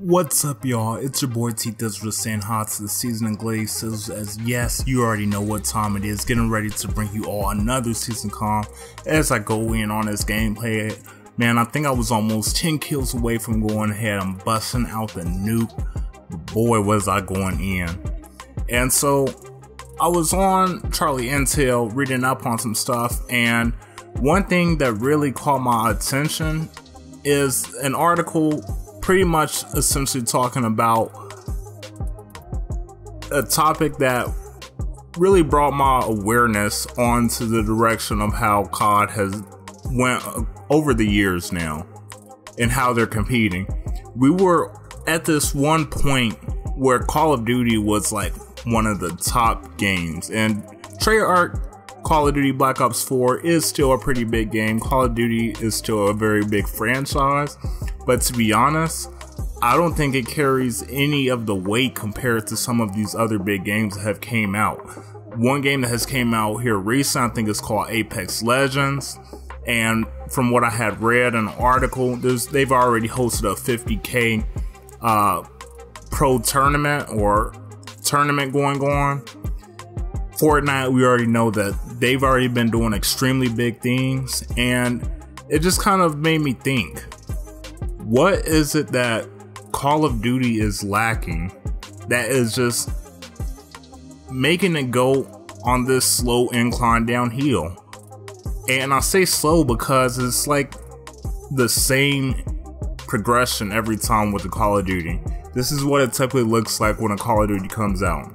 What's up, y'all? It's your boy T-Thiz just saying hi to the Season Glaces, as yes, you already know what time it is, getting ready to bring you all another season calm as I go in on this gameplay. Man, I think I was almost 10 kills away from going ahead and busting out the nuke. Boy, was I going in. And so, I was on Charlie Intel reading up on some stuff, and one thing that really caught my attention is an article pretty much essentially talking about a topic that really brought my awareness onto the direction of how COD has went over the years now and how they're competing. We were at this one point where Call of Duty was like one of the top games, and Treyarch Call of Duty Black Ops 4 is still a pretty big game. Call of Duty is still a very big franchise, but to be honest, I don't think it carries any of the weight compared to some of these other big games that have came out. One game that has came out here recent, I think it's called Apex Legends, and from what I had read in an article, they've already hosted a 50K pro tournament or tournament going on. Fortnite, we already know that they've already been doing extremely big things, and it just kind of made me think, what is it that Call of Duty is lacking that is just making it go on this slow incline downhill? And I say slow because it's like the same progression every time with the Call of Duty. This is what it typically looks like when a Call of Duty comes out.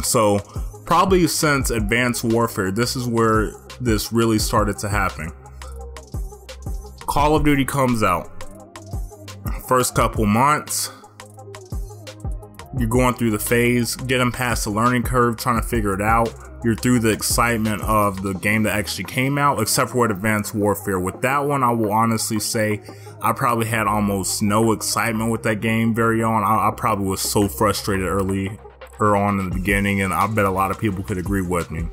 So probably since Advanced Warfare, this is where this really started to happen. Call of Duty comes out. First couple months, you're going through the phase, getting past the learning curve, trying to figure it out. You're through the excitement of the game that actually came out, except for Advanced Warfare. With that one, I will honestly say I probably had almost no excitement with that game very on. I probably was so frustrated early on in the beginning, and I bet a lot of people could agree with me.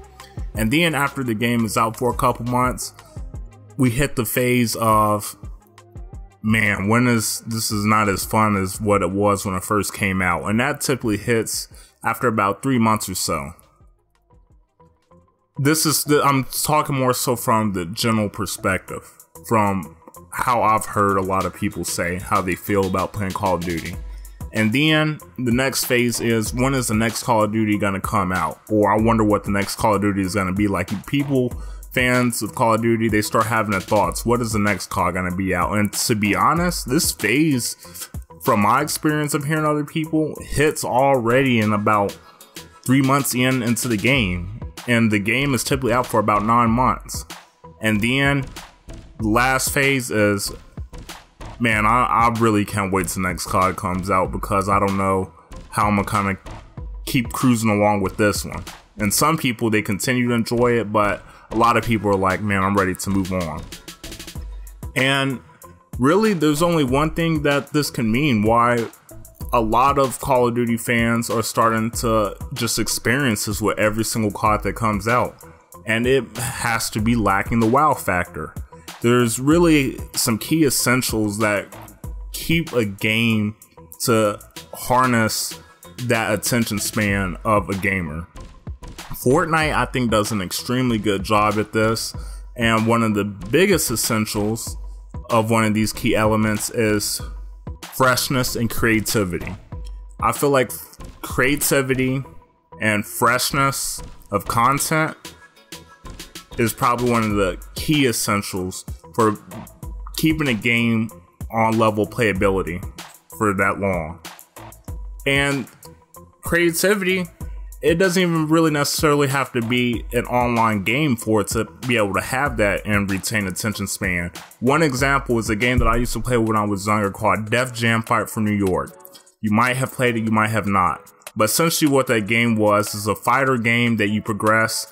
And then after the game is out for a couple months, we hit the phase of, man, this is not as fun as what it was when it first came out. And that typically hits after about 3 months or so. I'm talking more so from the general perspective, from how I've heard a lot of people say how they feel about playing Call of Duty. And then the next phase is, when is the next Call of Duty gonna come out? Or I wonder what the next Call of Duty is gonna be like. People, fans of Call of Duty, they start having their thoughts. What is the next COD gonna be out? And to be honest, this phase, from my experience of hearing other people, hits already in about 3 months into the game. And the game is typically out for about 9 months. And then the last phase is, man, I really can't wait till the next COD comes out, because I don't know how I'm gonna kind of keep cruising along with this one. And some people, they continue to enjoy it, but a lot of people are like, man, I'm ready to move on. And really, there's only one thing that this can mean, why a lot of Call of Duty fans are starting to just experience this with every single COD that comes out. And it has to be lacking the wow factor. There's really some key essentials that keep a game to harness that attention span of a gamer. Fortnite, I think, does an extremely good job at this, and one of the biggest essentials of one of these key elements is freshness and creativity. I feel like creativity and freshness of content is probably one of the key essentials for keeping a game on level playability for that long. And creativity, it doesn't even really necessarily have to be an online game for it to be able to have that and retain attention span. One example is a game that I used to play when I was younger called Def Jam Fight for New York. You might have played it, you might have not. But essentially what that game was is a fighter game that you progress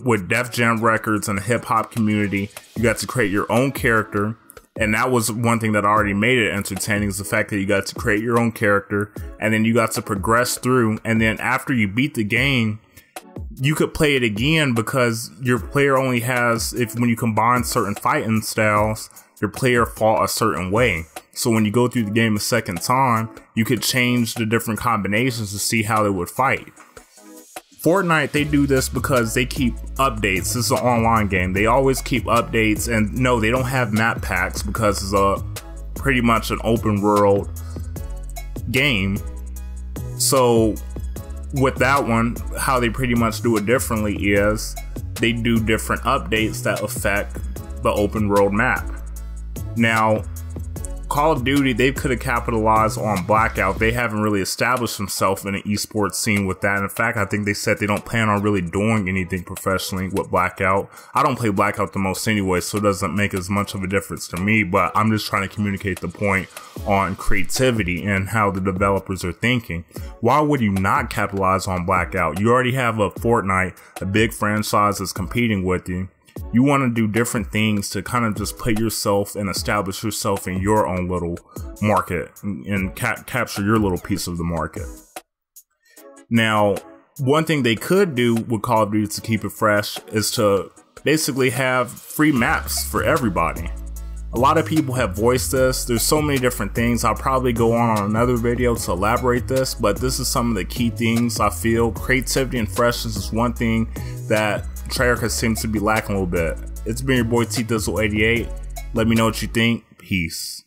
with Def Jam Records and the hip hop community. You got to create your own character. And that was one thing that already made it entertaining, is the fact that you got to create your own character, and then you got to progress through, and then after you beat the game, you could play it again, because your player only has, when you combine certain fighting styles, your player fought a certain way. So when you go through the game a second time, you could change the different combinations to see how they would fight. Fortnite, they do this because they keep updates. This is an online game. They always keep updates, and no, they don't have map packs because it's a pretty much an open world game. So with that one, how they pretty much do it differently is they do different updates that affect the open world map. Now, Call of Duty, they could have capitalized on Blackout. They haven't really established themselves in an esports scene with that. In fact, I think they said they don't plan on really doing anything professionally with Blackout. I don't play Blackout the most anyway, so it doesn't make as much of a difference to me, but I'm just trying to communicate the point on creativity and how the developers are thinking. Why would you not capitalize on Blackout? You already have a Fortnite, a big franchise that's competing with you. You want to do different things to kind of just put yourself and establish yourself in your own little market and capture your little piece of the market. Now, one thing they could do with Call of Duty to keep it fresh is to basically have free maps for everybody. A lot of people have voiced this. There's so many different things. I'll probably go on another video to elaborate this, but this is some of the key things I feel. Creativity and freshness is one thing that Treyarch seems to be lacking a little bit. It's been your boy T Thizzle 88. Let me know what you think. Peace.